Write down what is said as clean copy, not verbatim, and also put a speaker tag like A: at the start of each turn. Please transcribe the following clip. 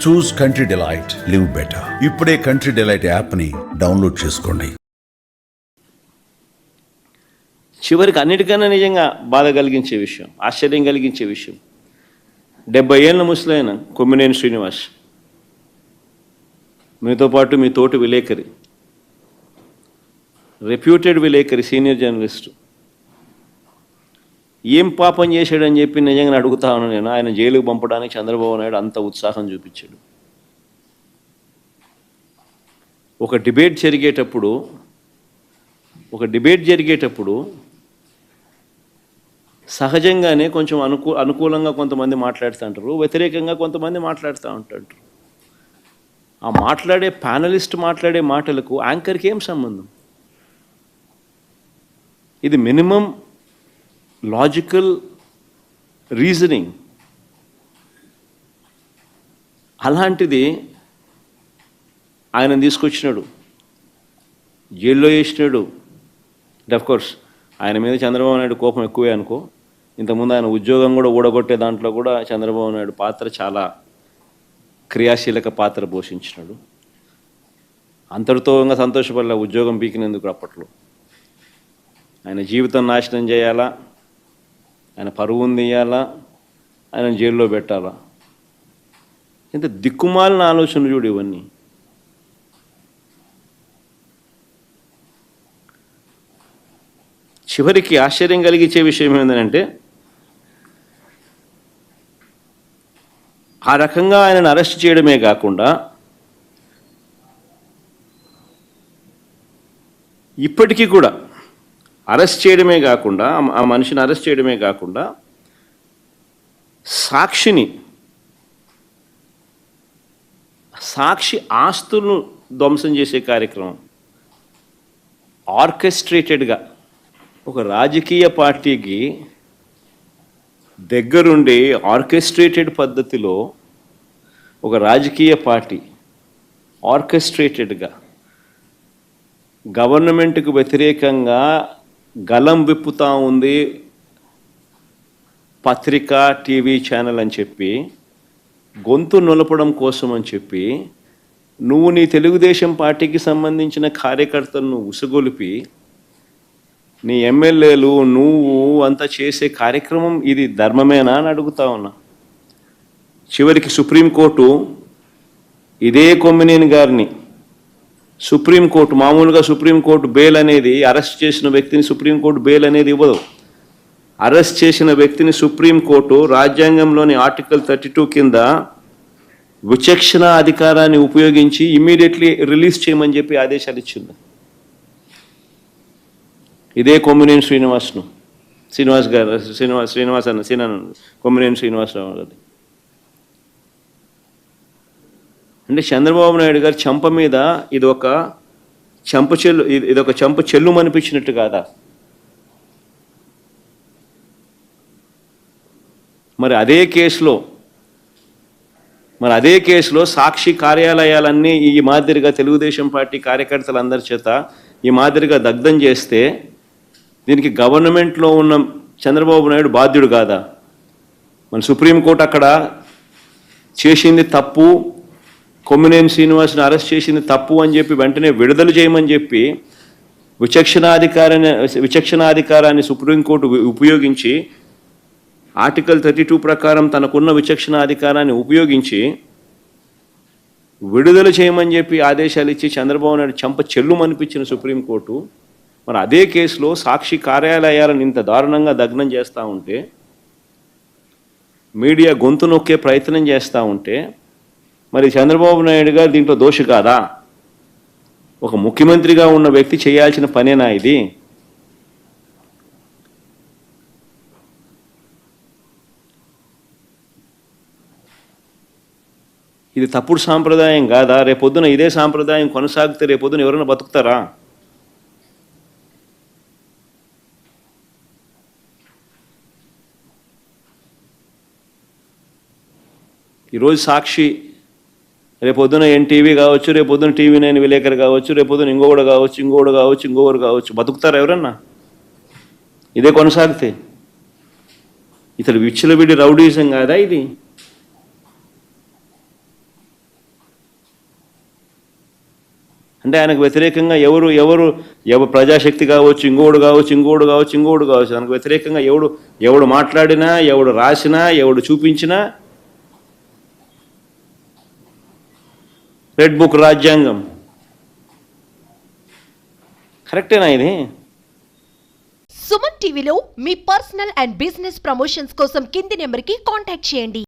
A: చూస్ country delight, live better. ఇప్పుడే country delight యాప్ని download చేసుకోండి.
B: చివరికి అన్నిటికన్నా నిజంగా బాధ కలిగించే విషయం, ఆశ్చర్యం కలిగించే విషయం, 70 ఏళ్ళ ముసలైన కొమ్మినేని శ్రీనివాస్, మీతో పాటు మీ తోటి విలేకరి, రెప్యూటెడ్ విలేకరి, సీనియర్ జర్నలిస్టు, ఏం పాపం చేశాడని చెప్పి నిజంగా అడుగుతా ఉన్నాను నేను. ఆయన జైలుకు పంపడానికి చంద్రబాబు నాయుడు అంత ఉత్సాహం చూపించాడు. ఒక డిబేట్ జరిగేటప్పుడు సహజంగానే కొంచెం అనుకూలంగా కొంతమంది మాట్లాడుతూ ఉంటారు, వ్యతిరేకంగా కొంతమంది మాట్లాడుతూ ఉంటారు. ఆ మాట్లాడే ప్యానలిస్ట్ మాట్లాడే మాటలకు యాంకర్కి ఏం సంబంధం? ఇది మినిమం లాజికల్ రీజనింగ్. అలాంటిది ఆయన తీసుకొచ్చినాడు, జైల్లో వేసినాడు. కోర్స్ ఆయన మీద చంద్రబాబు నాయుడు కోపం ఎక్కువే అనుకో. ఇంతకుముందు ఆయన ఉద్యోగం కూడా ఊడగొట్టే దాంట్లో కూడా చంద్రబాబు నాయుడు పాత్ర చాలా క్రియాశీలక పాత్ర పోషించినాడు. అంతటితో ఇంకా సంతోషపడలే ఉద్యోగం పీకినందుకు. అప్పట్లో ఆయన జీవితం నాశనం చేయాలా, ఆయన పరువును తీయాలా, ఆయన జైల్లో పెట్టాలా? ఇంత దిక్కుమాలిన ఆలోచనలు చూడు ఇవన్నీ. చివరికి ఆశ్చర్యం కలిగించే విషయం ఏంటంటే, ఆ రకంగా ఆయనను అరెస్ట్ చేయడమే కాకుండా ఇప్పటికీ కూడా అరెస్ట్ చేయడమే కాకుండా, ఆ మనిషిని అరెస్ట్ చేయడమే కాకుండా సాక్షి ఆస్తులను ధ్వంసం చేసే కార్యక్రమం ఆర్కెస్ట్రేటెడ్గా ఒక రాజకీయ పార్టీకి దగ్గరుండి ఆర్కెస్ట్రేటెడ్ పద్ధతిలో ఒక రాజకీయ పార్టీ ఆర్కెస్ట్రేటెడ్గా గవర్నమెంట్కు వ్యతిరేకంగా గలం విప్పుతూ ఉంది పత్రిక, టీవీ ఛానల్ అని చెప్పి, గొంతు నులపడం కోసం అని చెప్పి నువ్వు నీ తెలుగుదేశం పార్టీకి సంబంధించిన కార్యకర్తలను ఉసుగొలిపి నీ ఎమ్మెల్యేలు నువ్వు అంతా చేసే కార్యక్రమం ఇది ధర్మమేనా అని అడుగుతా ఉన్నా. చివరికి సుప్రీంకోర్టు ఇదే కొమ్మినేని గారిని, సుప్రీంకోర్టు మామూలుగా సుప్రీంకోర్టు బెయిల్ అనేది, అరెస్ట్ చేసిన వ్యక్తిని సుప్రీంకోర్టు బెయిల్ అనేది ఇవ్వదు. అరెస్ట్ చేసిన వ్యక్తిని సుప్రీంకోర్టు రాజ్యాంగంలోని ఆర్టికల్ 32 కింద విచక్షణ అధికారాన్ని ఉపయోగించి ఇమ్మీడియట్లీ రిలీజ్ చేయమని చెప్పి ఆదేశాలు ఇచ్చింది. ఇదే కొమ్మినేని కొమ్మినేని శ్రీనివాసరావు గారు. అంటే చంద్రబాబు నాయుడు గారి చెంప మీద ఇదొక చెంప చెల్లు అనిపించినట్టు కాదా? మరి అదే కేసులో సాక్షి కార్యాలయాలన్నీ ఈ మాదిరిగా తెలుగుదేశం పార్టీ కార్యకర్తలందరి చేత ఈ మాదిరిగా దగ్ధం చేస్తే దీనికి గవర్నమెంట్లో ఉన్న చంద్రబాబు నాయుడు బాధ్యుడు కాదా? మన సుప్రీంకోర్టు అక్కడ చేసింది తప్పు, కొమ్మినేని శ్రీనివాస్ని అరెస్ట్ చేసింది తప్పు అని చెప్పి వెంటనే విడుదల చేయమని చెప్పి విచక్షణాధికారాన్ని సుప్రీంకోర్టు ఉపయోగించి ఆర్టికల్ 32 ప్రకారం తనకున్న విచక్షణాధికారాన్ని ఉపయోగించి విడుదల చేయమని చెప్పి ఆదేశాలు ఇచ్చి చంద్రబాబు నాయుడు చెంప చెల్లుమనిపించిన సుప్రీంకోర్టు మరి అదే కేసులో సాక్షి కార్యాలయాలను ఇంత దారుణంగా దగ్నం చేస్తూ ఉంటే, మీడియా గొంతు నొక్కే ప్రయత్నం చేస్తూ ఉంటే, మరి చంద్రబాబు నాయుడు గారు దీంట్లో దోషి కాదా? ఒక ముఖ్యమంత్రిగా ఉన్న వ్యక్తి చేయాల్సిన పనేనా ఇది? ఇది తప్పుడు సాంప్రదాయం కాదా? రేపొద్దున ఇదే సాంప్రదాయం కొనసాగితే రేపొద్దున ఎవరైనా బతుకుతారా? ఈరోజు సాక్షి, రేపొద్దున ఎన్టీవీ కావచ్చు, రేపొద్దున TV9 విలేకరు కావచ్చు, రేపొద్దున ఇంకొకడు కావచ్చు, బతుకుతారా ఎవరన్నా ఇదే కొనసాగితే? ఇతడు విచ్చలవిడి రౌడీజం కాదా ఇది? అంటే ఆయనకు వ్యతిరేకంగా ఎవరు ప్రజాశక్తి కావచ్చు, ఇంకోడు కావచ్చు ఆయనకు వ్యతిరేకంగా ఎవడు మాట్లాడినా, ఎవడు రాసినా, ఎవడు చూపించినా రెడ్ బుక్ రాజ్యాంగం కరెక్టేనా ఇది?
C: సుమన్ టీవీలో మీ పర్సనల్ అండ్ బిజినెస్ ప్రమోషన్స్ కోసం కింది నెంబర్కి కాంటాక్ట్ చేయండి.